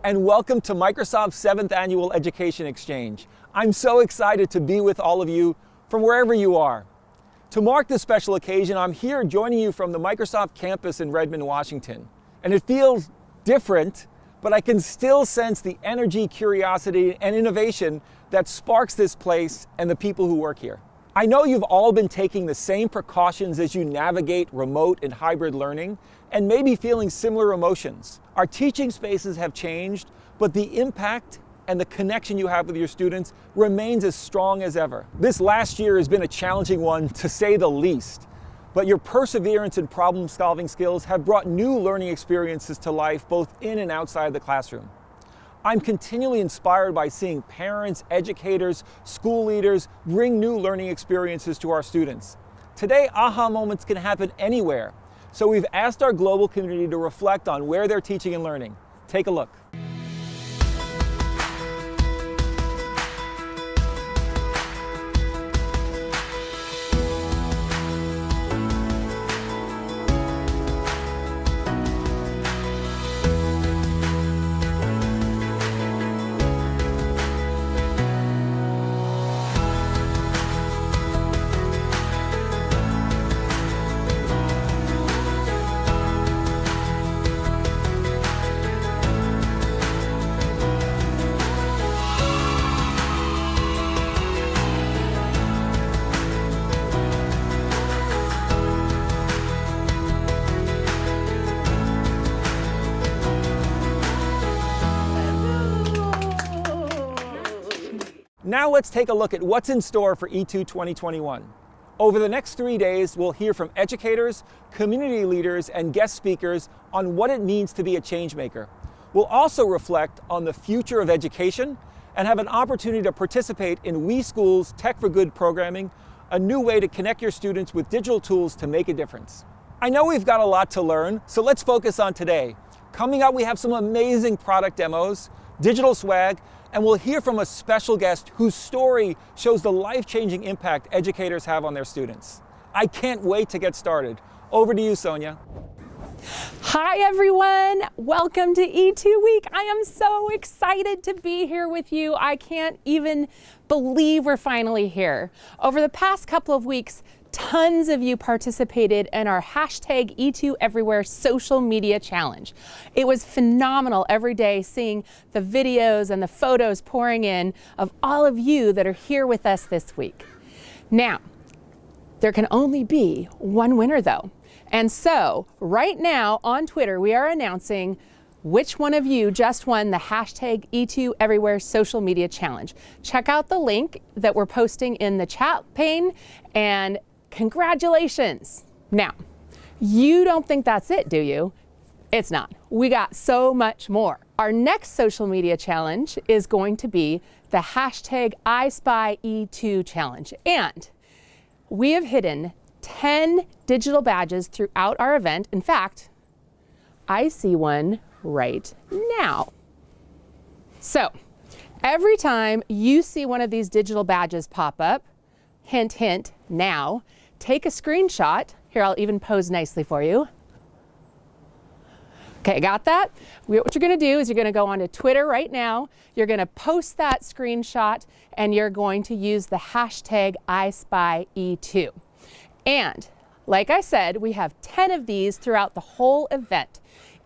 and welcome to Microsoft's 7th Annual Education Exchange. I'm so excited to be with all of you from wherever you are. To mark this special occasion, I'm here joining you from the Microsoft campus in Redmond, Washington. And it feels different, but I can still sense the energy, curiosity, and innovation that sparks this place and the people who work here. I know you've all been taking the same precautions as you navigate remote and hybrid learning, and maybe feeling similar emotions. Our teaching spaces have changed, but the impact and the connection you have with your students remains as strong as ever. This last year has been a challenging one, to say the least, but your perseverance and problem-solving skills have brought new learning experiences to life, both in and outside the classroom. I'm continually inspired by seeing parents, educators, school leaders bring new learning experiences to our students. Today, aha moments can happen anywhere, so we've asked our global community to reflect on where they're teaching and learning. Take a look. Now let's take a look at what's in store for E2 2021. Over the next 3 days, we'll hear from educators, community leaders, and guest speakers on what it means to be a change maker. We'll also reflect on the future of education and have an opportunity to participate in We School's Tech for Good programming, a new way to connect your students with digital tools to make a difference. I know we've got a lot to learn, so let's focus on today. Coming up, we have some amazing product demos, digital swag, and we'll hear from a special guest whose story shows the life-changing impact educators have on their students. I can't wait to get started. Over to you, Sonia. Hi everyone, welcome to E2 Week. I am so excited to be here with you. I can't even believe we're finally here. Over the past couple of weeks, tons of you participated in our hashtag E2 Everywhere social media challenge. It was phenomenal every day seeing the videos and the photos pouring in of all of you that are here with us this week. Now, there can only be one winner though. And so right now on Twitter, we are announcing which one of you just won the hashtag E2 Everywhere social media challenge. Check out the link that we're posting in the chat pane, and congratulations. Now, you don't think that's it, do you? It's not. We got so much more. Our next social media challenge is going to be the hashtag iSpyE2 challenge. And we have hidden 10 digital badges throughout our event. In fact, I see one right now. So every time you see one of these digital badges pop up, hint, hint, now, take a screenshot. Here, I'll even pose nicely for you. Okay, got that? What you're gonna do is you're gonna go onto Twitter right now, you're gonna post that screenshot, and you're going to use the hashtag iSpyE2. And like I said, we have 10 of these throughout the whole event.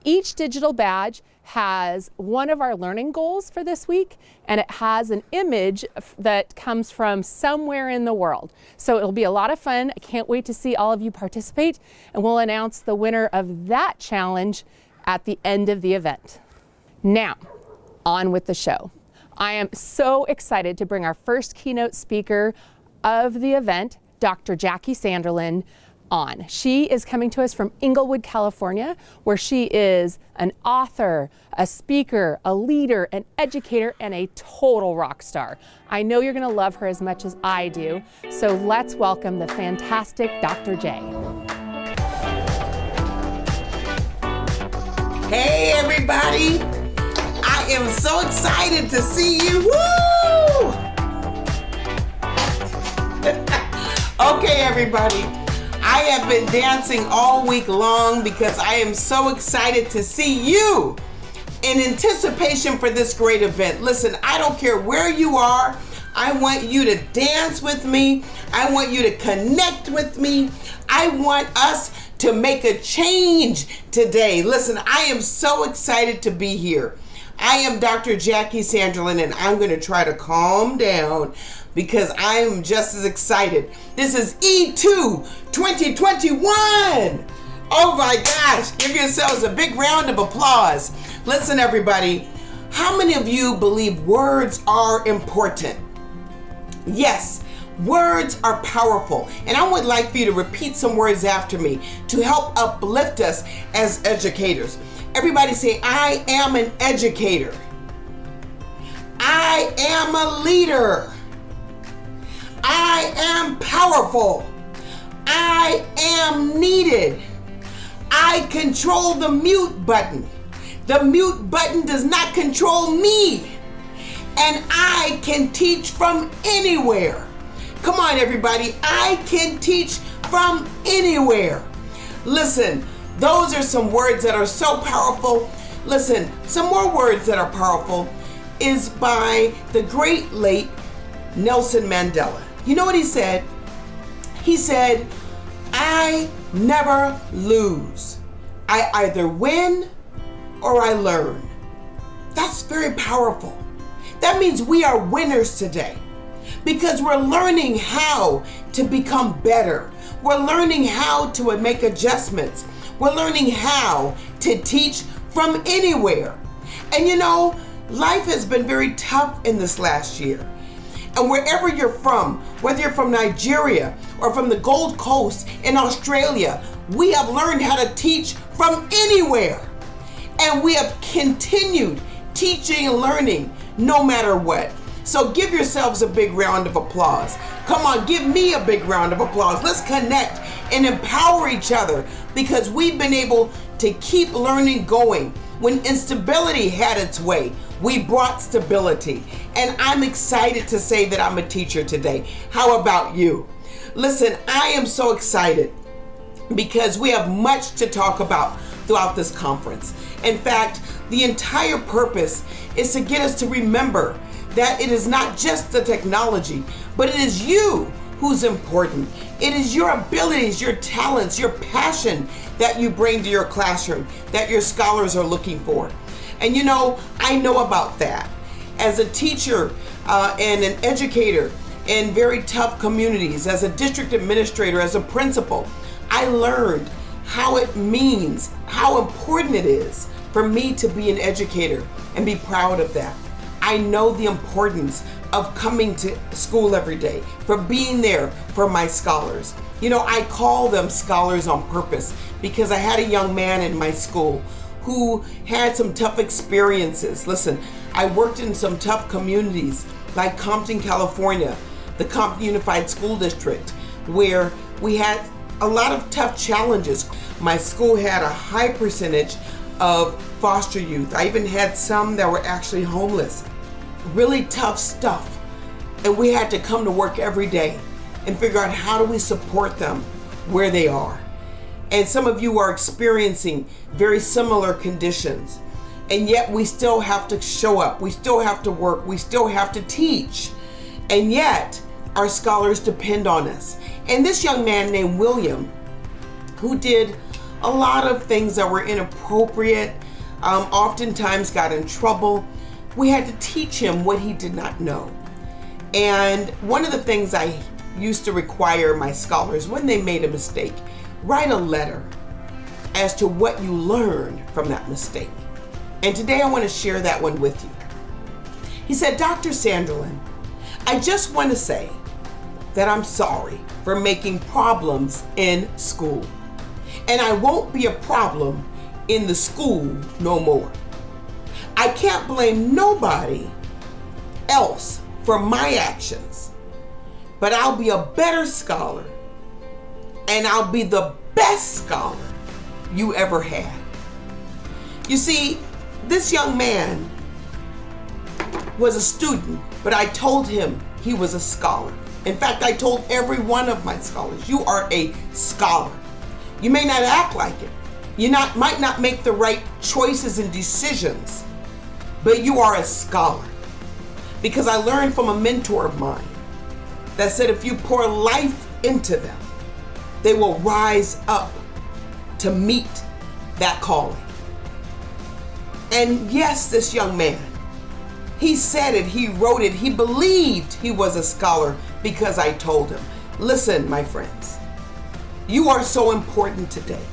Each digital badge has one of our learning goals for this week, and it has an image that comes from somewhere in the world. So it'll be a lot of fun. I can't wait to see all of you participate, and we'll announce the winner of that challenge at the end of the event. Now, on with the show. I am so excited to bring our first keynote speaker of the event, Dr. Jackie Sanderlin, on. She is coming to us from Inglewood, California, where she is an author, a speaker, a leader, an educator, and a total rock star. I know you're going to love her as much as I do, so let's welcome the fantastic Dr. J. Hey everybody, I am so excited to see you. Woo! Okay everybody, I have been dancing all week long because I am so excited to see you in anticipation for this great event. Listen, I don't care where you are. I want you to dance with me. I want you to connect with me. I want us to make a change today. Listen, I am so excited to be here. I am Dr. Jackie Sanderlin, and I'm going to try to calm down because I am just as excited. This is E2 2021. Oh my gosh, give yourselves a big round of applause. Listen, everybody, how many of you believe words are important? Yes, words are powerful, and I would like for you to repeat some words after me to help uplift us as educators. Everybody say, I am an educator. I am a leader. I am powerful. I am needed. I control the mute button. The mute button does not control me. And I can teach from anywhere. Come on, everybody. I can teach from anywhere. Listen, those are some words that are so powerful. Listen, some more words that are powerful is by the great late Nelson Mandela. You know what he said? He said, I never lose. I either win or I learn. That's very powerful. That means we are winners today because we're learning how to become better. We're learning how to make adjustments. We're learning how to teach from anywhere. And you know, life has been very tough in this last year. And wherever you're from, whether you're from Nigeria or from the Gold Coast in Australia, we have learned how to teach from anywhere. And we have continued teaching and learning no matter what. So give yourselves a big round of applause. Come on, give me a big round of applause. Let's connect and empower each other because we've been able to keep learning going. When instability had its way, we brought stability. And I'm excited to say that I'm a teacher today. How about you? Listen, I am so excited because we have much to talk about throughout this conference. In fact, the entire purpose is to get us to remember that it is not just the technology, but it is you who's important. It is your abilities, your talents, your passion that you bring to your classroom that your scholars are looking for. And you know, I know about that. As a teacher and an educator in very tough communities, as a district administrator, as a principal, I learned how it means, how important it is for me to be an educator and be proud of that. I know the importance of coming to school every day, for being there for my scholars. You know, I call them scholars on purpose because I had a young man in my school who had some tough experiences. Listen, I worked in some tough communities like Compton, California, the Compton Unified School District, where we had a lot of tough challenges. My school had a high percentage of foster youth. I even had some that were actually homeless. Really tough stuff. And we had to come to work every day and figure out how do we support them where they are. And some of you are experiencing very similar conditions. And yet we still have to show up. We still have to work. We still have to teach. And yet our scholars depend on us. And this young man named William, who did a lot of things that were inappropriate, oftentimes got in trouble, we had to teach him what he did not know. And one of the things I used to require my scholars when they made a mistake, write a letter as to what you learned from that mistake. And today I want to share that one with you. He said, Dr. Sanderlin, I just want to say that I'm sorry for making problems in school. And I won't be a problem in the school no more. I can't blame nobody else for my actions, but I'll be a better scholar and I'll be the best scholar you ever had. You see, this young man was a student, but I told him he was a scholar. In fact, I told every one of my scholars, you are a scholar. You may not act like it. You might not make the right choices and decisions, but you are a scholar. Because I learned from a mentor of mine that said if you pour life into them, they will rise up to meet that calling. And yes, this young man, he said it, he wrote it, he believed he was a scholar because I told him. Listen, my friends, you are so important today.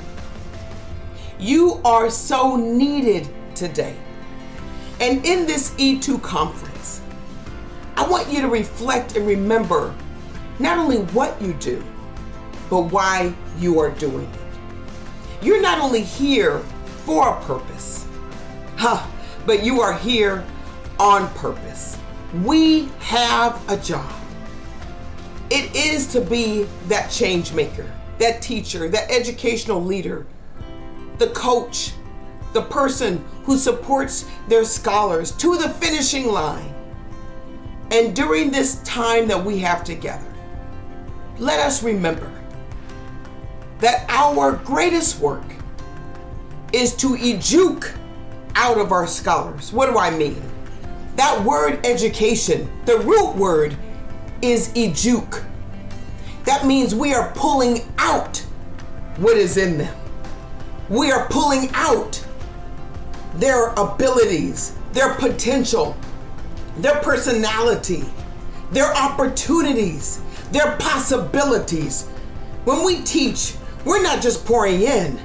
You are so needed today. And in this E2 conference, I want you to reflect and remember not only what you do, but why you are doing it. You're not only here for a purpose, but you are here on purpose. We have a job. It is to be that change maker, that teacher, that educational leader, the coach, the person who supports their scholars to the finishing line. And during this time that we have together, let us remember that our greatest work is to eduke out of our scholars. What do I mean? That word education, the root word is eduke. That means we are pulling out what is in them. We are pulling out their abilities, their potential, their personality, their opportunities, their possibilities. When we teach, we're not just pouring in,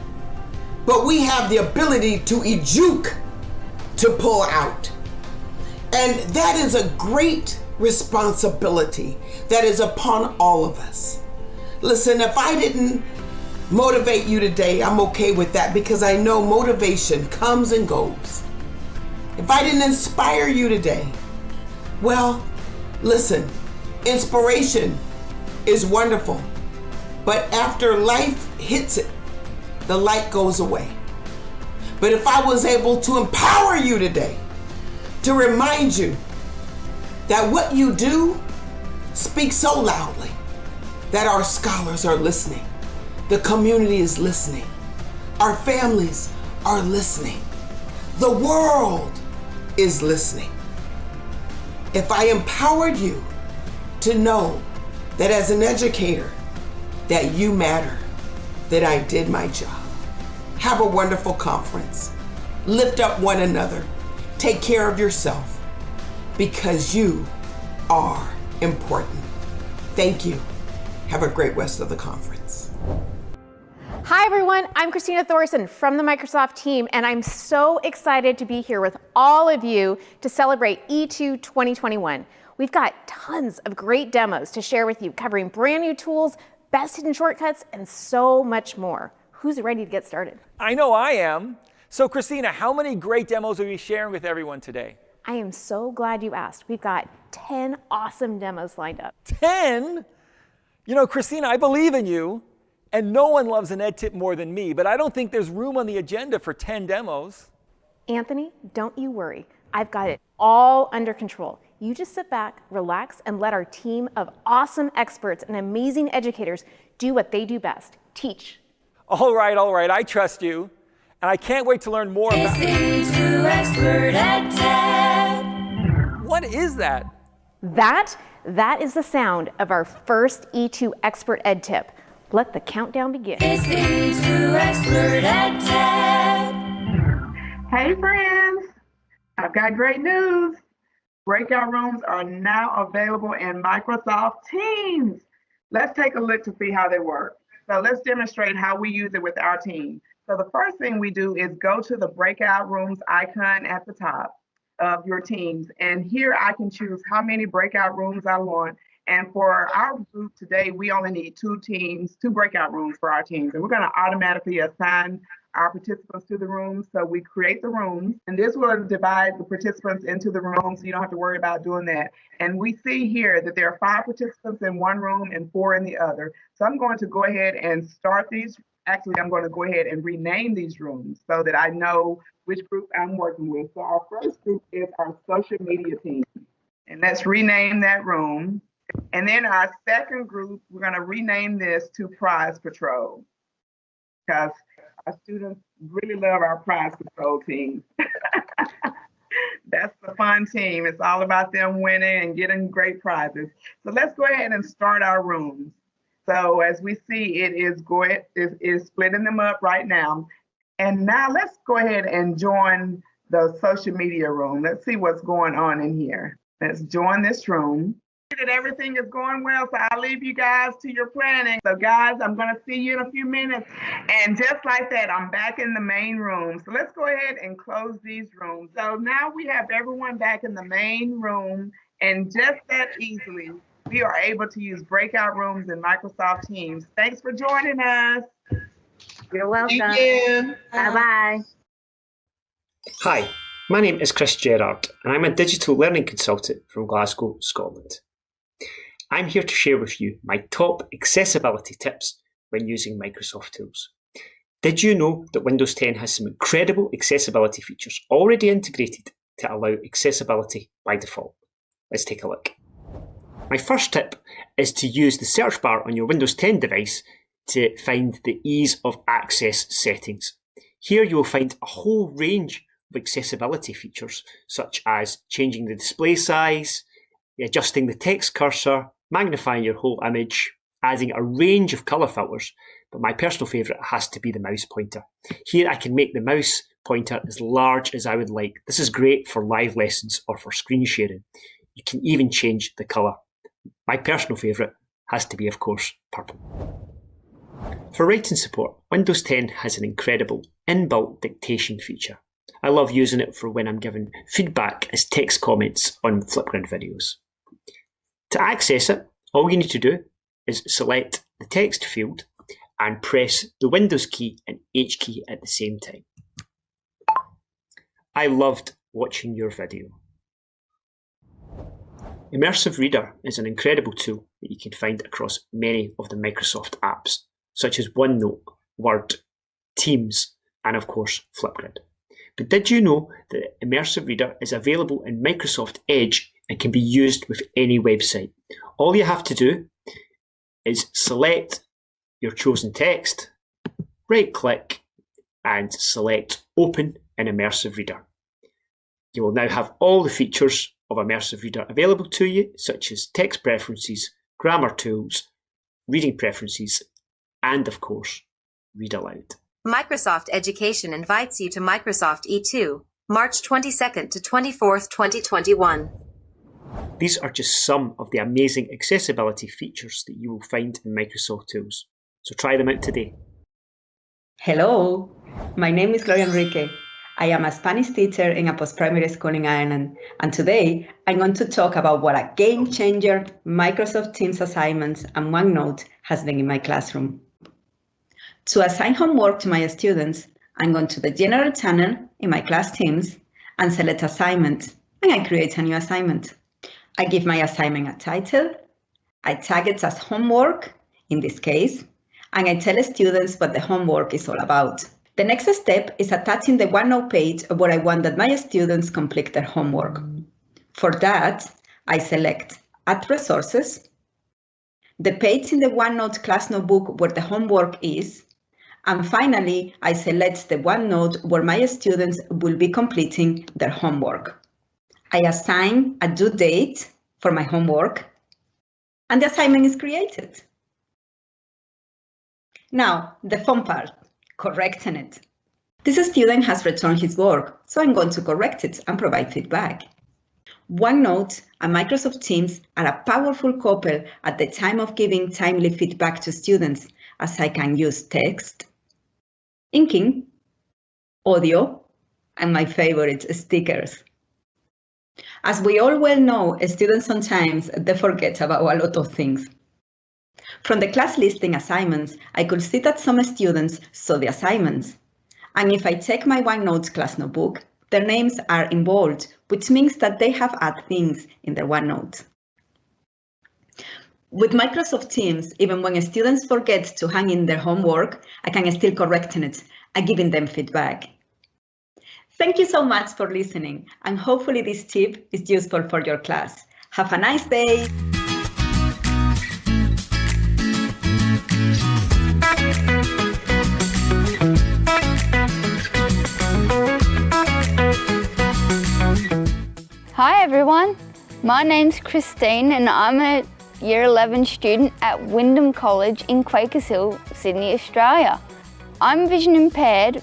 but we have the ability to eduke, to pull out. And that is a great responsibility that is upon all of us. Listen, if I didn't motivate you today, I'm okay with that because I know motivation comes and goes. If I didn't inspire you today, well, listen, inspiration is wonderful, but after life hits it, the light goes away. But if I was able to empower you today, to remind you that what you do speaks so loudly that our scholars are listening, the community is listening, our families are listening, the world is listening. If I empowered you to know that as an educator, that you matter, that I did my job. Have a wonderful conference. Lift up one another. Take care of yourself because you are important. Thank you. Have a great rest of the conference. Hi everyone, I'm Christina Thorson from the Microsoft team, and I'm so excited to be here with all of you to celebrate E2 2021. We've got tons of great demos to share with you, covering brand new tools, best hidden shortcuts, and so much more. Who's ready to get started? I know I am. So Christina, how many great demos are you sharing with everyone today? I am so glad you asked. We've got 10 awesome demos lined up. 10? You know, Christina, I believe in you, and no one loves an ed tip more than me, but I don't think there's room on the agenda for 10 demos. Anthony, don't you worry. I've got it all under control. You just sit back, relax, and let our team of awesome experts and amazing educators do what they do best, teach. All right, I trust you. And I can't wait to learn more about E2 Expert Ed Tip. What is that? That is the sound of our first E2 Expert Ed Tip. Let the countdown begin. It's E2 Expert Ed Tip. Hey friends, I've got great news. Breakout rooms are now available in Microsoft Teams. Let's take a look to see how they work. So let's demonstrate how we use it with our team. So the first thing we do is go to the breakout rooms icon at the top of your teams. And here I can choose how many breakout rooms I want. And for our group today, we only need two breakout rooms for our teams. And we're going to automatically assign our participants to the rooms. So we create the rooms, and this will divide the participants into the rooms, so you don't have to worry about doing that. And we see here that there are 5 participants in one room and 4 in the other. So I'm going to go ahead and start these. Actually, I'm going to go ahead and rename these rooms so that I know which group I'm working with. So our first group is our social media team. And let's rename that room. And then our second group, we're going to rename this to Prize Patrol, because our students really love our Prize Patrol team. That's the fun team. It's all about them winning and getting great prizes. So let's go ahead and start our rooms. So as we see, it is splitting them up right now. And now let's go ahead and join the social media room. Let's see what's going on in here. Let's join this room. That everything is going well, so I'll leave you guys to your planning. So guys, I'm going to see you in a few minutes. And just like that, I'm back in the main room. So let's go ahead and close these rooms. So now we have everyone back in the main room, and just that easily, we are able to use breakout rooms in Microsoft Teams. Thanks for joining us. You're welcome. Thank you. Bye-bye. Hi, my name is Chris Gerrard, and I'm a digital learning consultant from Glasgow, Scotland. I'm here to share with you my top accessibility tips when using Microsoft tools. Did you know that Windows 10 has some incredible accessibility features already integrated to allow accessibility by default? Let's take a look. My first tip is to use the search bar on your Windows 10 device to find the ease of access settings. Here you will find a whole range of accessibility features, such as changing the display size, adjusting the text cursor, magnifying your whole image, adding a range of colour filters, but my personal favourite has to be the mouse pointer. Here I can make the mouse pointer as large as I would like. This is great for live lessons or for screen sharing. You can even change the colour. My personal favourite has to be, of course, purple. For writing support, Windows 10 has an incredible inbuilt dictation feature. I love using it for when I'm given feedback as text comments on Flipgrid videos. To access it, all you need to do is select the text field and press the Windows key and H key at the same time. I loved watching your video. Immersive Reader is an incredible tool that you can find across many of the Microsoft apps, such as OneNote, Word, Teams, and of course Flipgrid. But did you know that Immersive Reader is available in Microsoft Edge and can be used with any website? All you have to do is select your chosen text, right-click, and select Open in Immersive Reader. You will now have all the features of Immersive Reader available to you, such as text preferences, grammar tools, reading preferences, and of course, read aloud. Microsoft Education invites you to Microsoft E2, March 22nd to 24th, 2021. These are just some of the amazing accessibility features that you will find in Microsoft tools. So try them out today. Hello, my name is Gloria Enrique. I am a Spanish teacher in a post-primary school in Ireland, and today I'm going to talk about what a game changer Microsoft Teams assignments and OneNote has been in my classroom. To assign homework to my students, I'm going to the General channel in my class Teams and select Assignment, and I create a new assignment. I give my assignment a title, I tag it as homework, in this case, and I tell students what the homework is all about. The next step is attaching the OneNote page where I want that my students complete their homework. For that, I select Add Resources, the page in the OneNote class notebook where the homework is, and finally, I select the OneNote where my students will be completing their homework. I assign a due date for my homework, and the assignment is created. Now, the fun part, correcting it. This student has returned his work, so I'm going to correct it and provide feedback. OneNote and Microsoft Teams are a powerful couple at the time of giving timely feedback to students, as I can use text, inking, audio, and my favorite, stickers. As we all well know, students sometimes they forget about a lot of things. From the class listing assignments, I could see that some students saw the assignments. And if I check my OneNote class notebook, their names are in bold, which means that they have added things in their OneNote. With Microsoft Teams, even when students forget to hang in their homework, I can still correct it and giving them feedback. Thank you so much for listening, and hopefully this tip is useful for your class. Have a nice day. My name's Christine and I'm a Year 11 student at Wyndham College in Quakers Hill, Sydney, Australia. I'm vision impaired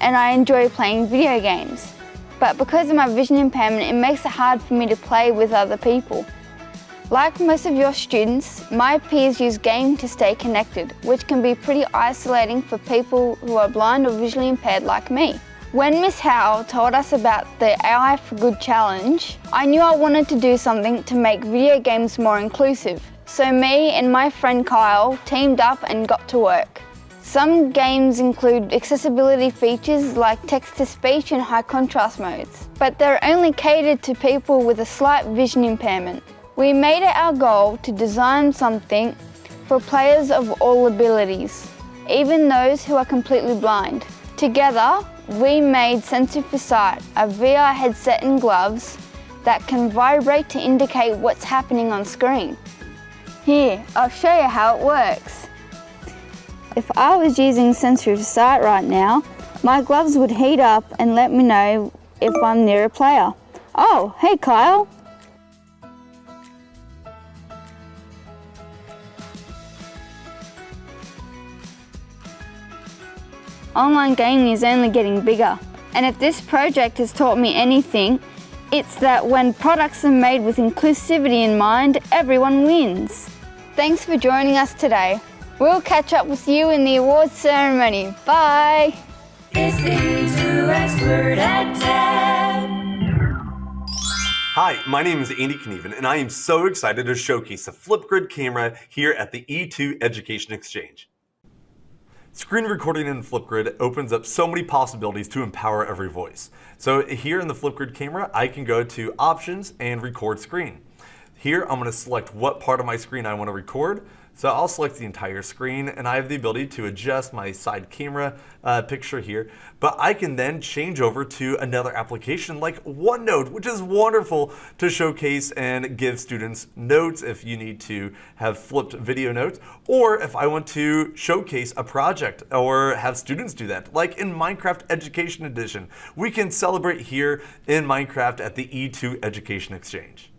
and I enjoy playing video games. But because of my vision impairment, it makes it hard for me to play with other people. Like most of your students, my peers use gaming to stay connected, which can be pretty isolating for people who are blind or visually impaired like me. When Miss Howe told us about the AI for Good challenge, I knew I wanted to do something to make video games more inclusive. So me and my friend Kyle teamed up and got to work. Some games include accessibility features like text-to-speech and high contrast modes, but they're only catered to people with a slight vision impairment. We made it our goal to design something for players of all abilities, even those who are completely blind. Together, we made Censor for Sight, a VR headset and gloves that can vibrate to indicate what's happening on screen. Here, I'll show you how it works. If I was using Censor for Sight right now, my gloves would heat up and let me know if I'm near a player. Oh, hey Kyle. Online gaming is only getting bigger, and if this project has taught me anything, it's that when products are made with inclusivity in mind, everyone wins. Thanks for joining us today. We'll catch up with you in the awards ceremony. Bye! It's the E2 Word EdTech. Hi, my name is Andy Knieven, and I am so excited to showcase the Flipgrid camera here at the E2 Education Exchange. Screen recording in Flipgrid opens up so many possibilities to empower every voice. So here in the Flipgrid camera, I can go to Options and Record Screen. Here, I'm going to select what part of my screen I want to record. So I'll select the entire screen, and I have the ability to adjust my side camera picture here. But I can then change over to another application like OneNote, which is wonderful to showcase and give students notes if you need to have flipped video notes, or if I want to showcase a project or have students do that, like in Minecraft Education Edition. We can celebrate here in Minecraft at the E2 Education Exchange.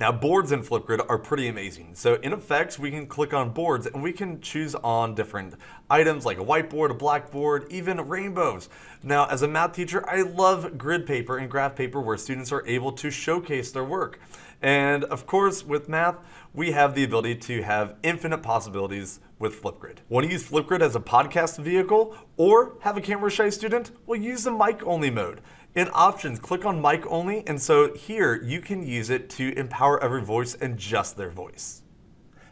Now, boards in Flipgrid are pretty amazing. So in Effects, we can click on boards and we can choose on different items like a whiteboard, a blackboard, even rainbows. Now, as a math teacher, I love grid paper and graph paper where students are able to showcase their work. And of course, with math, we have the ability to have infinite possibilities with Flipgrid. Want to use Flipgrid as a podcast vehicle or have a camera-shy student? Well, use the mic-only mode. In Options, click on Mic Only, and so here you can use it to empower every voice and just their voice.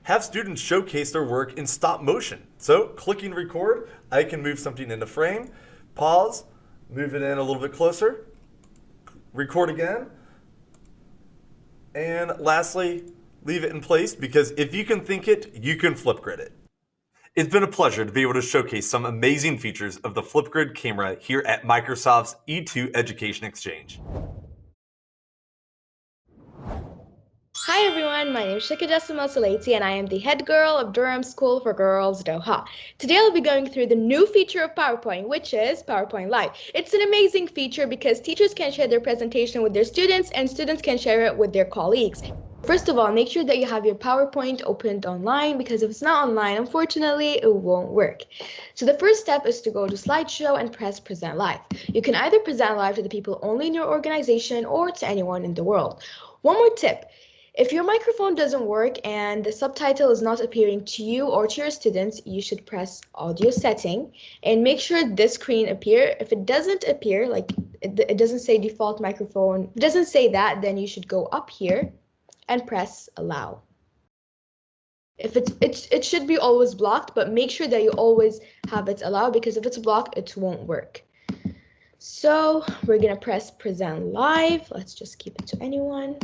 Have students showcase their work in stop motion. So clicking Record, I can move something into frame, pause, move it in a little bit closer, record again, and lastly, leave it in place, because if you can think it, you can Flipgrid it. It's been a pleasure to be able to showcase some amazing features of the Flipgrid camera here at Microsoft's E2 Education Exchange. Hi everyone, my name is Jackie Sanderlin and I am the head girl of Durham School for Girls Doha. Today I'll be going through the new feature of PowerPoint, which is PowerPoint Live. It's an amazing feature because teachers can share their presentation with their students and students can share it with their colleagues. First of all, make sure that you have your PowerPoint opened online, because if it's not online, unfortunately, it won't work. So the first step is to go to Slideshow and press Present Live. You can either present live to the people only in your organization or to anyone in the world. One more tip. If your microphone doesn't work and the subtitle is not appearing to you or to your students, you should press Audio Setting and make sure this screen appears. If it doesn't appear, like it doesn't say default microphone, if it doesn't say that, then you should go up here and press Allow. If it should be always blocked, but make sure that you always have it allowed, because if it's blocked, it won't work. So we're gonna press Present Live. Let's just keep it to anyone.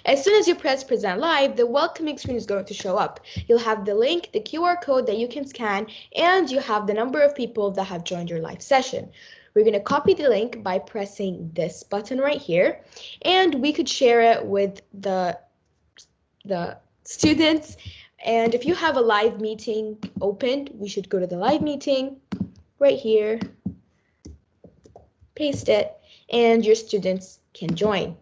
As soon as you press Present Live, the welcoming screen is going to show up. You'll have the link, the QR code that you can scan, and you have the number of people that have joined your live session. We're going to copy the link by pressing this button right here, and we could share it with the students. And if you have a live meeting opened, we should go to the live meeting right here, paste it, and your students can join.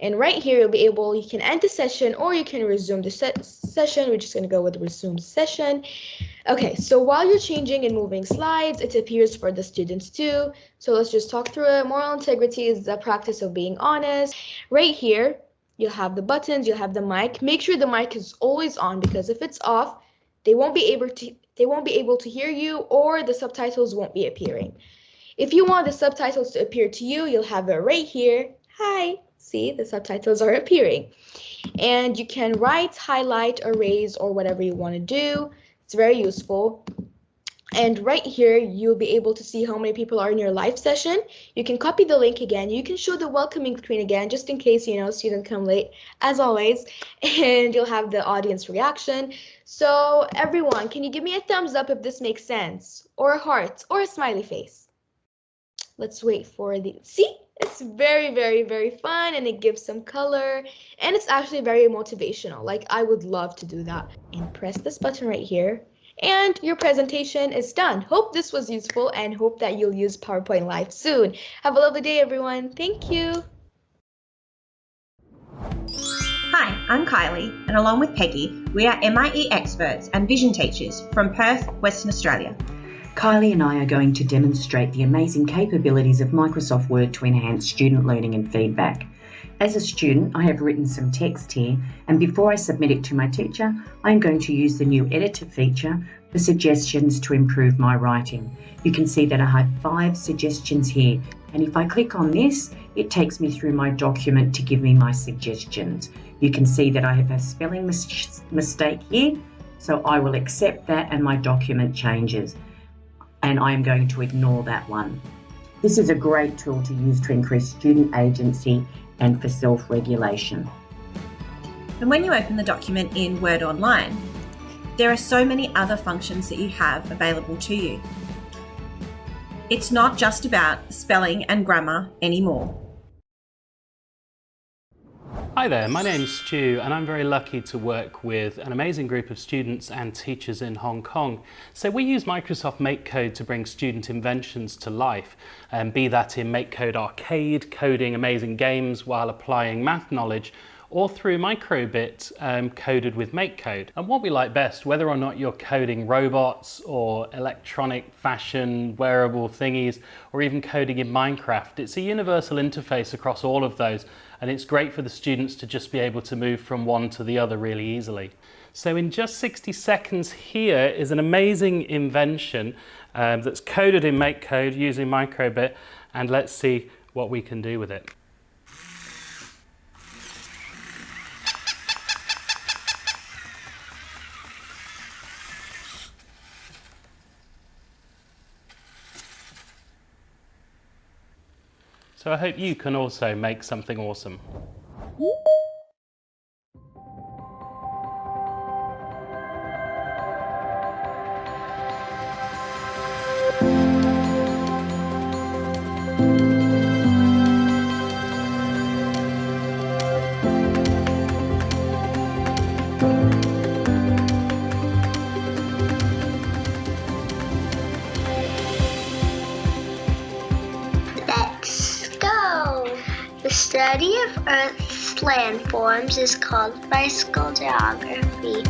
And right here, you can end the session or you can resume the session. We're just going to go with resume session. Okay, so while you're changing and moving slides, it appears for the students too. So let's just talk through it. Moral integrity is the practice of being honest. Right here, you'll have the buttons, you'll have the mic. Make sure the mic is always on, because if it's off, they won't be able to hear you, or the subtitles won't be appearing. If you want the subtitles to appear to you, you'll have it right here. Hi, see, the subtitles are appearing. And you can write, highlight, erase, or whatever you want to do. It's very useful. And right here, you'll be able to see how many people are in your live session. You can copy the link again. You can show the welcoming screen again, just in case, student come late, as always. And you'll have the audience reaction. So everyone, can you give me a thumbs up if this makes sense? Or a heart, or a smiley face? Let's wait for see? It's very, very, very fun, and it gives some color, and it's actually very motivational. Like, I would love to do that. And press this button right here, and your presentation is done. Hope this was useful, and hope that you'll use PowerPoint Live soon. Have a lovely day, everyone. Thank you. Hi, I'm Kylie, and along with Peggy, we are MIE experts and vision teachers from Perth, Western Australia. Kylie and I are going to demonstrate the amazing capabilities of Microsoft Word to enhance student learning and feedback. As a student, I have written some text here, and before I submit it to my teacher, I'm going to use the new editor feature for suggestions to improve my writing. You can see that I have 5 suggestions here, and if I click on this, it takes me through my document to give me my suggestions. You can see that I have a spelling mistake here, so I will accept that and my document changes. And I am going to ignore that one. This is a great tool to use to increase student agency and for self-regulation. And when you open the document in Word Online, there are so many other functions that you have available to you. It's not just about spelling and grammar anymore. Hi there, my name's Stu, and I'm very lucky to work with an amazing group of students and teachers in Hong Kong. So we use Microsoft MakeCode to bring student inventions to life, be that in MakeCode Arcade, coding amazing games while applying math knowledge, or through Microbit coded with MakeCode. And what we like best, whether or not you're coding robots or electronic fashion wearable thingies, or even coding in Minecraft, it's a universal interface across all of those, and it's great for the students to just be able to move from one to the other really easily. So in just 60 seconds, here is an amazing invention that's coded in MakeCode using Microbit, and let's see what we can do with it. So I hope you can also make something awesome. The study of Earth's landforms is called bicycle geography.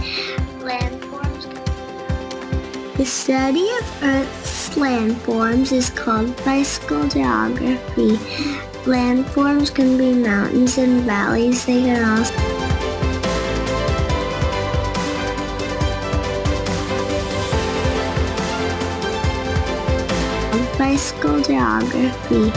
The study of Earth's landforms is called bicycle geography. Landforms can be mountains and valleys. They can also bicycle geography.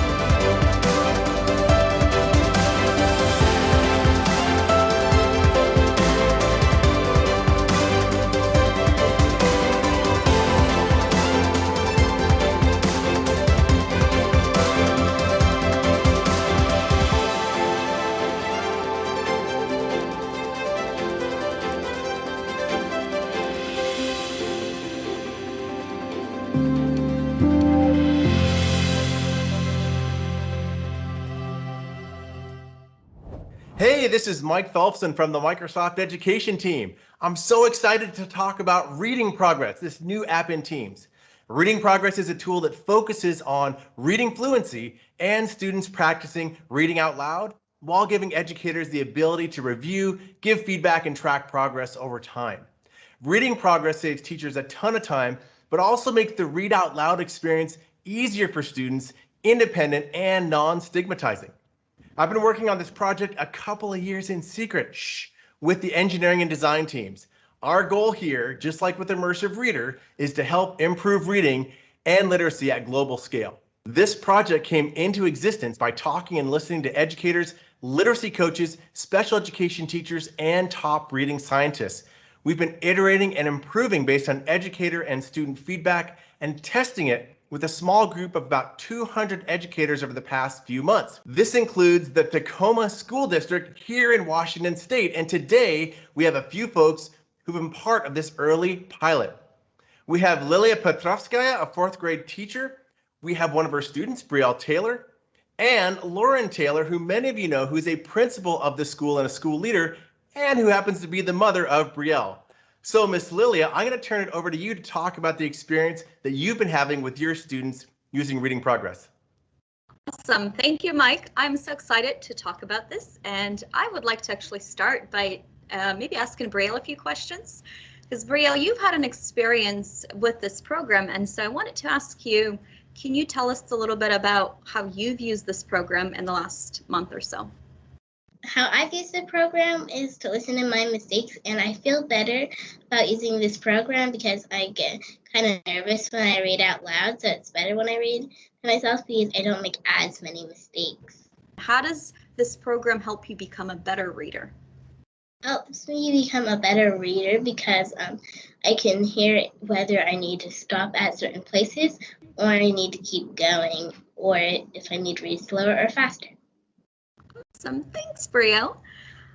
Hey, this is Mike Phelpson from the Microsoft Education team. I'm so excited to talk about Reading Progress, this new app in Teams. Reading Progress is a tool that focuses on reading fluency and students practicing reading out loud while giving educators the ability to review, give feedback, and track progress over time. Reading progress saves teachers a ton of time, but also makes the read out loud experience easier for students, independent and non-stigmatizing. I've been working on this project a couple of years in secret, with the engineering and design teams. Our goal here, just like with Immersive Reader, is to help improve reading and literacy at global scale. This project came into existence by talking and listening to educators, literacy coaches, special education teachers, and top reading scientists. We've been iterating and improving based on educator and student feedback and testing it with a small group of about 200 educators over the past few months. This includes the Tacoma School District here in Washington State, and today we have a few folks who've been part of this early pilot. We have Lilia Petrovskaya, a 4th grade teacher. We have one of her students, Brielle Taylor, and Lauren Taylor, who many of you know, who is a principal of the school and a school leader, and who happens to be the mother of Brielle. So, Miss Lilia, I'm going to turn it over to you to talk about the experience that you've been having with your students using Reading Progress. Awesome. Thank you, Mike. I'm so excited to talk about this, and I would like to actually start by maybe asking Brielle a few questions. Because Brielle, you've had an experience with this program, and so I wanted to ask you, can you tell us a little bit about how you've used this program in the last month or so? How I've used the program is to listen to my mistakes, and I feel better about using this program because I get kind of nervous when I read out loud, so it's better when I read to myself because I don't make as many mistakes. How does this program help you become a better reader? It helps me become a better reader because I can hear whether I need to stop at certain places or I need to keep going, or if I need to read slower or faster. Awesome. Thanks, Brielle.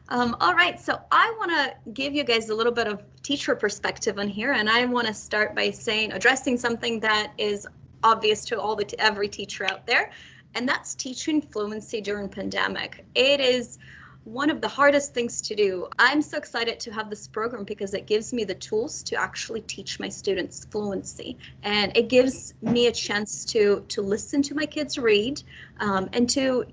All right, so I want to give you guys a little bit of teacher perspective on here, and I want to start by addressing something that is obvious to every teacher out there, and that's teaching fluency during pandemic. It is one of the hardest things to do. I'm so excited to have this program because it gives me the tools to actually teach my students fluency, and it gives me a chance to listen to my kids read and to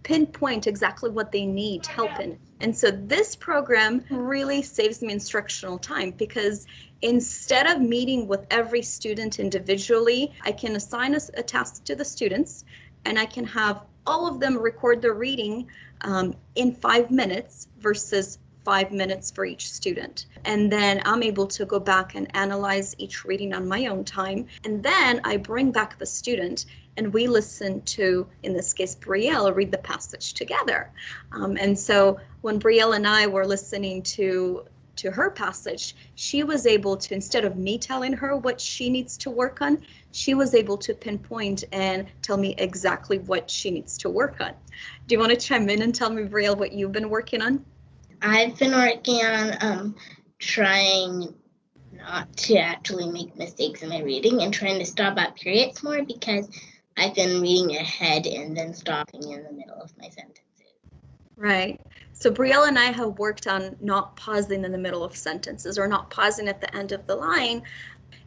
pinpoint exactly what they need help in. And so this program really saves me instructional time because instead of meeting with every student individually, I can assign a task to the students and I can have all of them record their reading in 5 minutes versus 5 minutes for each student. And then I'm able to go back and analyze each reading on my own time. And then I bring back the student and we listen to, in this case, Brielle, read the passage together. And so when Brielle and I were listening to her passage, she was able to, instead of me telling her what she needs to work on, she was able to pinpoint and tell me exactly what she needs to work on. Do you want to chime in and tell me, Brielle, what you've been working on? I've been working on trying not to actually make mistakes in my reading and trying to stop at periods more because I've been reading ahead and then stopping in the middle of my sentences. Right. So Brielle and I have worked on not pausing in the middle of sentences or not pausing at the end of the line.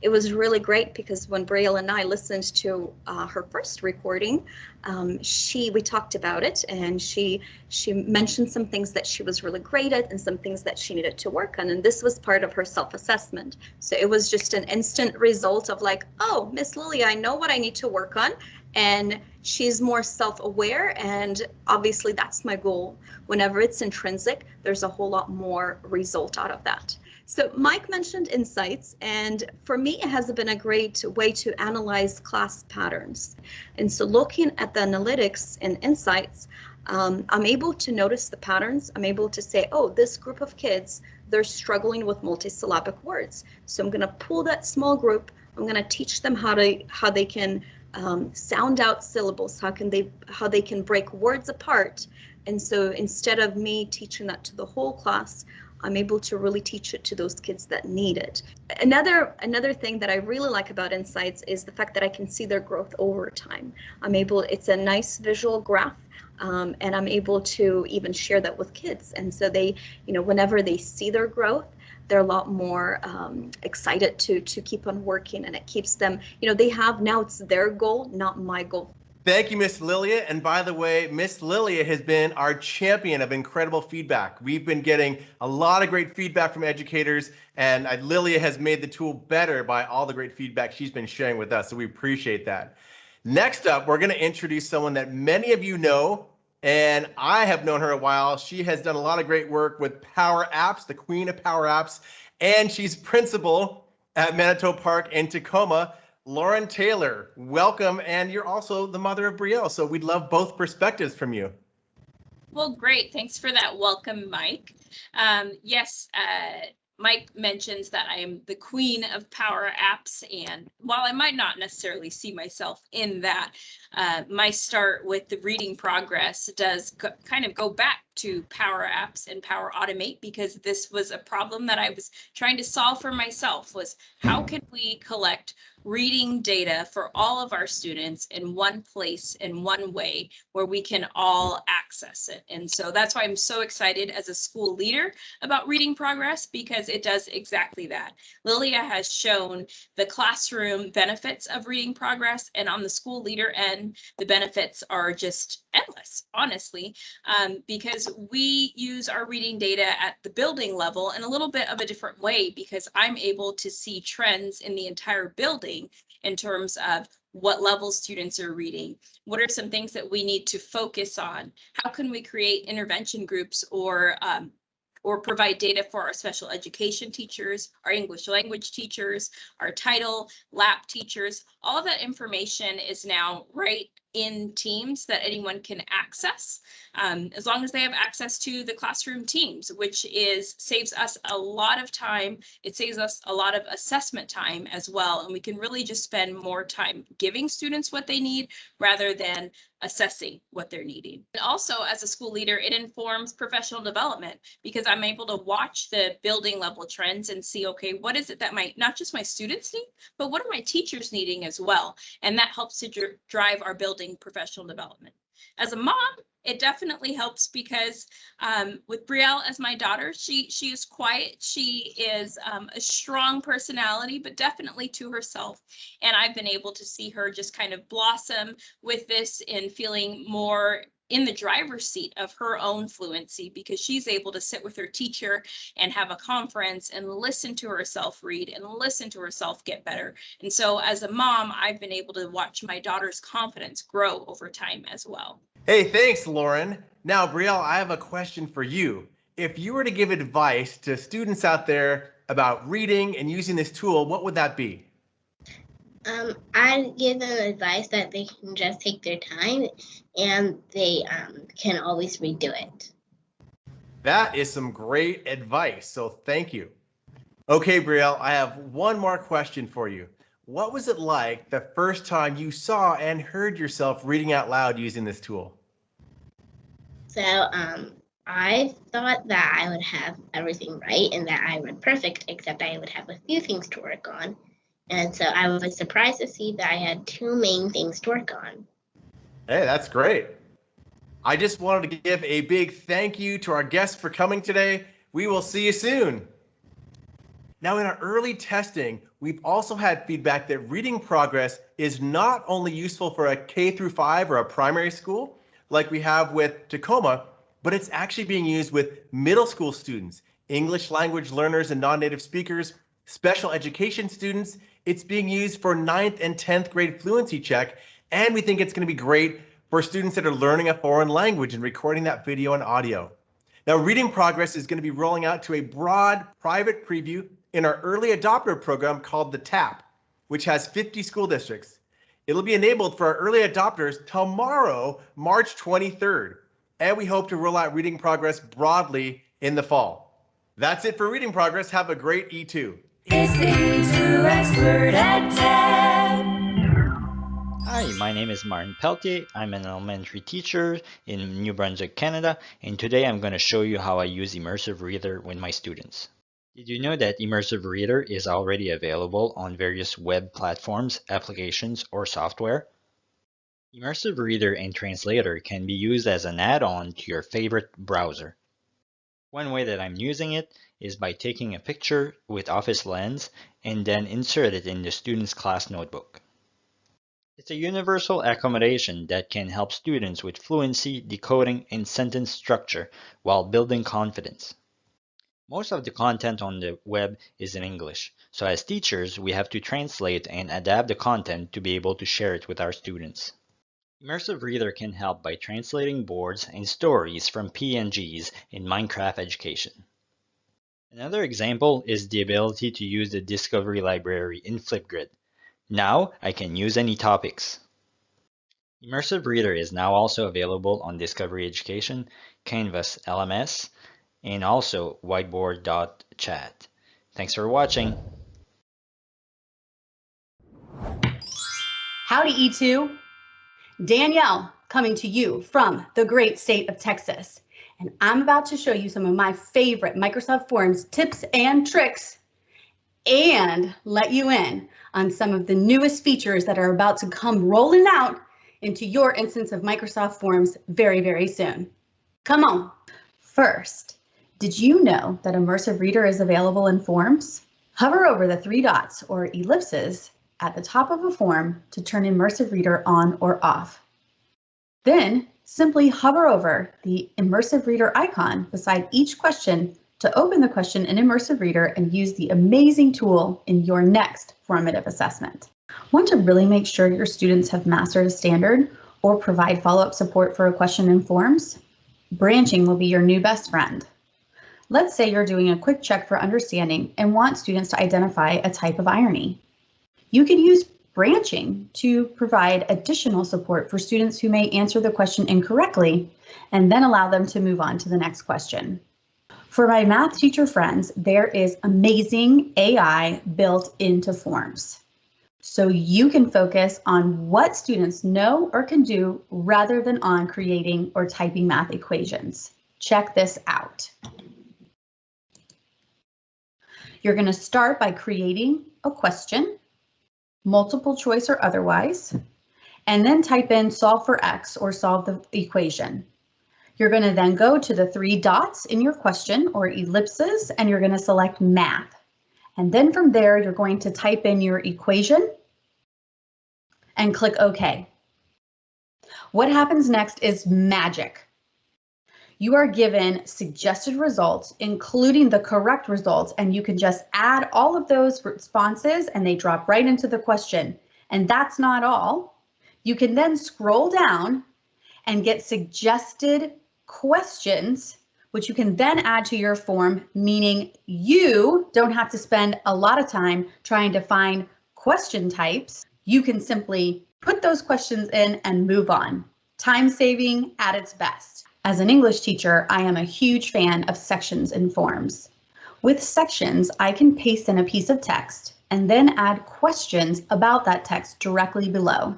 It was really great because when Brielle and I listened to her first recording, we talked about it and she mentioned some things that she was really great at and some things that she needed to work on. And this was part of her self-assessment. So it was just an instant result of like, oh, Miss Lilia, I know what I need to work on. And she's more self-aware, and obviously that's my goal. Whenever it's intrinsic, there's a whole lot more result out of that. So Mike mentioned insights, and for me it has been a great way to analyze class patterns. And so looking at the analytics and insights, I'm able to notice the patterns. I'm able to say, oh, this group of kids, they're struggling with multisyllabic words. So I'm going to pull that small group. I'm going to teach them how they can sound out syllables, how they can break words apart. And so instead of me teaching that to the whole class, I'm able to really teach it to those kids that need it. Another thing that I really like about Insights is the fact that I can see their growth over time. It's a nice visual graph, and I'm able to even share that with kids. And so they, whenever they see their growth, they're a lot more excited to keep on working, and it keeps them, they have, now it's their goal, not my goal Thank you, Miss Lilia. And by the way, Miss Lilia has been our champion of incredible feedback. We've been getting a lot of great feedback from educators, and Lilia has made the tool better by all the great feedback she's been sharing with us, so we appreciate that. Next up, we're going to introduce someone that many of you know, and I have known her a while. She has done a lot of great work with Power Apps, the queen of Power Apps, and she's principal at Manitoba Park in Tacoma. Lauren Taylor, welcome, and you're also the mother of Brielle, so we'd love both perspectives from you. Well, great. Thanks for that welcome, Mike. Yes, Mike mentions that I am the queen of Power Apps, and while I might not necessarily see myself in that, my start with the reading progress does kind of go back to Power Apps and Power Automate, because this was a problem that I was trying to solve for myself, was how can we collect reading data for all of our students in one place, in one way, where we can all access it. And so that's why I'm so excited as a school leader about reading progress, because it does exactly that. Lilia has shown the classroom benefits of reading progress, and on the school leader end, the benefits are just endless, honestly, because we use our reading data at the building level in a little bit of a different way, because I'm able to see trends in the entire building in terms of what level students are reading, what are some things that we need to focus on, how can we create intervention groups or provide data for our special education teachers, our English language teachers, our title, lab teachers. All of that information is now right in Teams that anyone can access, as long as they have access to the classroom Teams, which saves us a lot of time. It saves us a lot of assessment time as well, and we can really just spend more time giving students what they need rather than assessing what they're needing. And also, as a school leader, it informs professional development, because I'm able to watch the building level trends and see, okay, what is it that not just my students need, but what are my teachers needing as well? And that helps to drive our building professional development. As a mom, it definitely helps, because with Brielle as my daughter, she is quiet. She is a strong personality, but definitely to herself. And I've been able to see her just kind of blossom with this and feeling more in the driver's seat of her own fluency, because she's able to sit with her teacher and have a conference and listen to herself read and listen to herself get better. And so as a mom, I've been able to watch my daughter's confidence grow over time as well. Hey, thanks, Lauren. Now, Brielle, I have a question for you. If you were to give advice to students out there about reading and using this tool, what would that be? I'd give them advice that they can just take their time and they can always redo it. That is some great advice, so thank you. Okay, Brielle, I have one more question for you. What was it like the first time you saw and heard yourself reading out loud using this tool? So I thought that I would have everything right and that I read perfect, except I would have a few things to work on. And so I was surprised to see that I had two main things to work on. Hey, that's great. I just wanted to give a big thank you to our guests for coming today. We will see you soon. Now, in our early testing, we've also had feedback that reading progress is not only useful for a K-5 or a primary school, like we have with Tacoma, but it's actually being used with middle school students, English language learners and non-native speakers, special education students. It's being used for 9th and 10th grade fluency check, and we think it's going to be great for students that are learning a foreign language and recording that video and audio. Now, reading progress is going to be rolling out to a broad private preview in our early adopter program called the TAP, which has 50 school districts. It'll be enabled for our early adopters tomorrow, March 23rd, and we hope to roll out reading progress broadly in the fall. That's it for reading progress. Have a great E2. It's the E2 Expert at 10. Hi, my name is Martin Peltier. I'm an elementary teacher in New Brunswick, Canada, and today I'm going to show you how I use Immersive Reader with my students. Did you know that Immersive Reader is already available on various web platforms, applications, or software? Immersive Reader and Translator can be used as an add-on to your favorite browser. One way that I'm using it is by taking a picture with Office Lens and then insert it in the student's class notebook. It's a universal accommodation that can help students with fluency, decoding, and sentence structure while building confidence. Most of the content on the web is in English, so as teachers, we have to translate and adapt the content to be able to share it with our students. Immersive Reader can help by translating boards and stories from PNGs in Minecraft education. Another example is the ability to use the Discovery Library in Flipgrid. Now I can use any topics. Immersive Reader is now also available on Discovery Education, Canvas LMS, and also whiteboard.chat. Thanks for watching. Howdy E2. Danielle coming to you from the great state of Texas. And I'm about to show you some of my favorite Microsoft Forms tips and tricks and let you in on some of the newest features that are about to come rolling out into your instance of Microsoft Forms very, very soon. Come on. First, did you know that Immersive Reader is available in Forms? Hover over the 3 dots or ellipses at the top of a form to turn Immersive Reader on or off. Then simply hover over the Immersive Reader icon beside each question to open the question in Immersive Reader and use the amazing tool in your next formative assessment. Want to really make sure your students have mastered a standard or provide follow-up support for a question in Forms? Branching will be your new best friend. Let's say you're doing a quick check for understanding and want students to identify a type of irony. You could use branching to provide additional support for students who may answer the question incorrectly and then allow them to move on to the next question. For my math teacher friends, there is amazing AI built into Forms. So you can focus on what students know or can do rather than on creating or typing math equations. Check this out. You're going to start by creating a question, multiple choice or otherwise, and then type in solve for X or solve the equation. You're going to then go to the 3 dots in your question or ellipses, and you're going to select math. And then from there, you're going to type in your equation and click OK. What happens next is magic. You are given suggested results, including the correct results, and you can just add all of those responses and they drop right into the question. And that's not all. You can then scroll down and get suggested questions, which you can then add to your form, meaning you don't have to spend a lot of time trying to find question types. You can simply put those questions in and move on. Time saving at its best. As an English teacher, I am a huge fan of sections in Forms. With sections, I can paste in a piece of text and then add questions about that text directly below.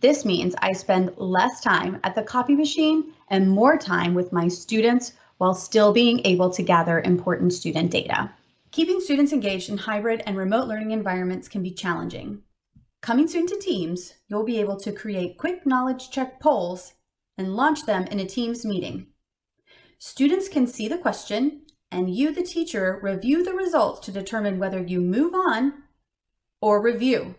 This means I spend less time at the copy machine and more time with my students while still being able to gather important student data. Keeping students engaged in hybrid and remote learning environments can be challenging. Coming soon to Teams, you'll be able to create quick knowledge check polls and launch them in a Teams meeting. Students can see the question and you, the teacher, review the results to determine whether you move on or review.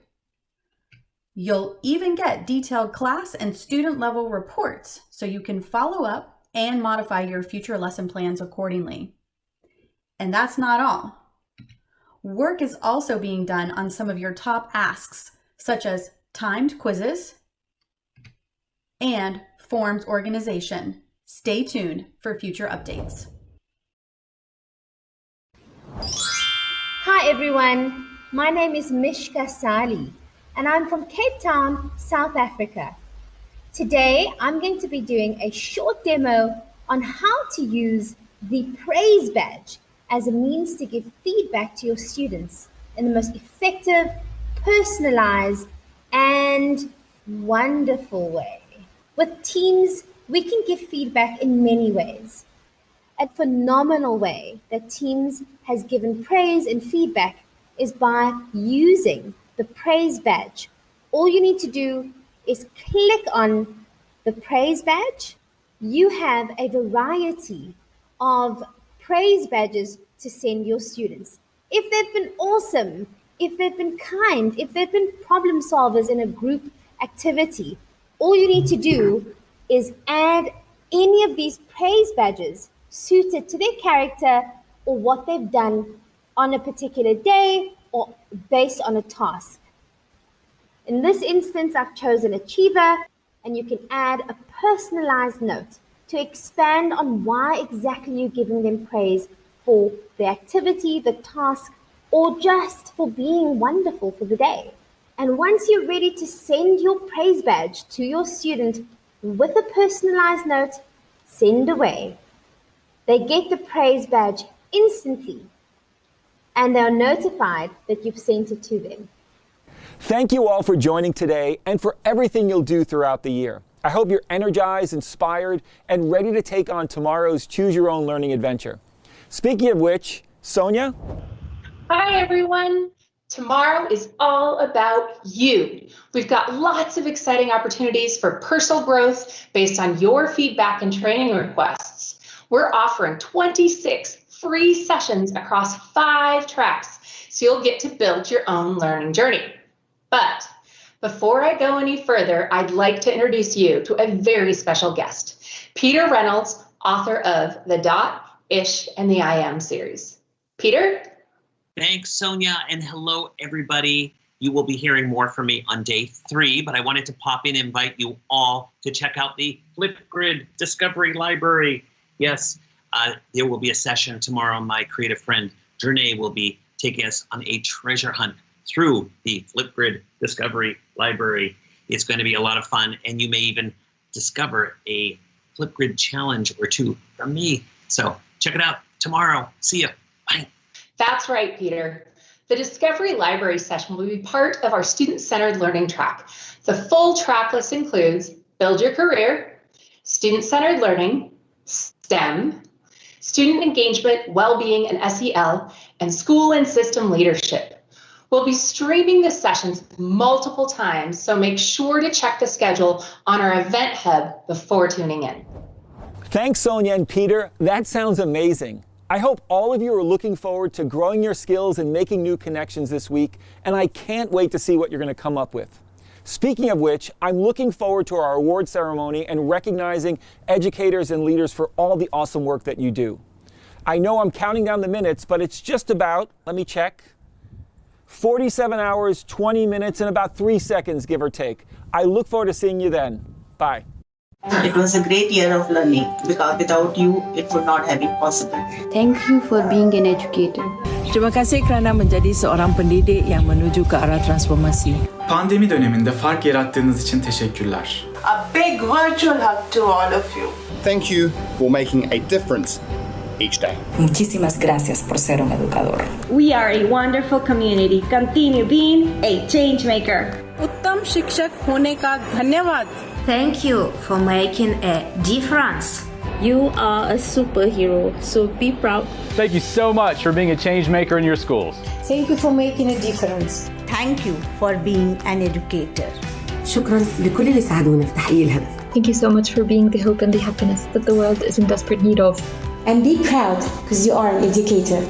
You'll even get detailed class and student level reports so you can follow up and modify your future lesson plans accordingly. And that's not all. Work is also being done on some of your top asks, such as timed quizzes and Forms organization. Stay tuned for future updates. Hi everyone, my name is Mishka Sali and I'm from Cape Town, South Africa. Today I'm going to be doing a short demo on how to use the praise badge as a means to give feedback to your students in the most effective, personalized, and wonderful way. With Teams, we can give feedback in many ways. A phenomenal way that Teams has given praise and feedback is by using the praise badge. All you need to do is click on the praise badge. You have a variety of praise badges to send your students. If they've been awesome, if they've been kind, if they've been problem solvers in a group activity, all you need to do is add any of these praise badges suited to their character or what they've done on a particular day or based on a task. In this instance, I've chosen Achiever, and you can add a personalized note to expand on why exactly you're giving them praise for the activity, the task, or just for being wonderful for the day. And once you're ready to send your praise badge to your student with a personalized note, send away. They get the praise badge instantly, and they're notified that you've sent it to them. Thank you all for joining today and for everything you'll do throughout the year. I hope you're energized, inspired, and ready to take on tomorrow's Choose Your Own Learning adventure. Speaking of which, Sonia? Hi, everyone. Tomorrow is all about you. We've got lots of exciting opportunities for personal growth based on your feedback and training requests. We're offering 26 free sessions across 5 tracks, so you'll get to build your own learning journey. But before I go any further, I'd like to introduce you to a very special guest, Peter Reynolds, author of The Dot, Ish, and the I Am series. Peter? Thanks, Sonia, and hello, everybody. You will be hearing more from me on day 3, but I wanted to pop in and invite you all to check out the Flipgrid Discovery Library. Yes, there will be a session tomorrow. My creative friend, Jernay, will be taking us on a treasure hunt through the Flipgrid Discovery Library. It's going to be a lot of fun, and you may even discover a Flipgrid challenge or 2 from me. So check it out tomorrow. See you. Bye. That's right, Peter. The Discovery Library session will be part of our student-centered learning track. The full track list includes Build Your Career, Student-Centered Learning, STEM, Student Engagement, Wellbeing, and SEL, and School and System Leadership. We'll be streaming the sessions multiple times, so make sure to check the schedule on our event hub before tuning in. Thanks, Sonia and Peter. That sounds amazing. I hope all of you are looking forward to growing your skills and making new connections this week, and I can't wait to see what you're going to come up with. Speaking of which, I'm looking forward to our award ceremony and recognizing educators and leaders for all the awesome work that you do. I know I'm counting down the minutes, but it's just about, let me check, 47 hours, 20 minutes, and about 3 seconds, give or take. I look forward to seeing you then. Bye. It was a great year of learning because without you, it would not have been possible. Thank you for being an educator. Terima kasih kerana menjadi seorang pendidik yang menuju ke arah transformasi. Pandemi döneminde fark yarattığınız için teşekkürler. A big virtual hug to all of you. Thank you for making a difference each day. Muchísimas gracias por ser un educador. We are a wonderful community. Continue being a change maker. उत्तम शिक्षक होने का धन्यवाद. Thank you for making a difference. You are a superhero, so be proud. Thank you so much for being a change maker in your schools. Thank you for making a difference. Thank you for being an educator. شكرا لكل اللي ساعدونا في تحقيق الهدف. Thank you so much for being the hope and the happiness that the world is in desperate need of. And be proud because you are an educator.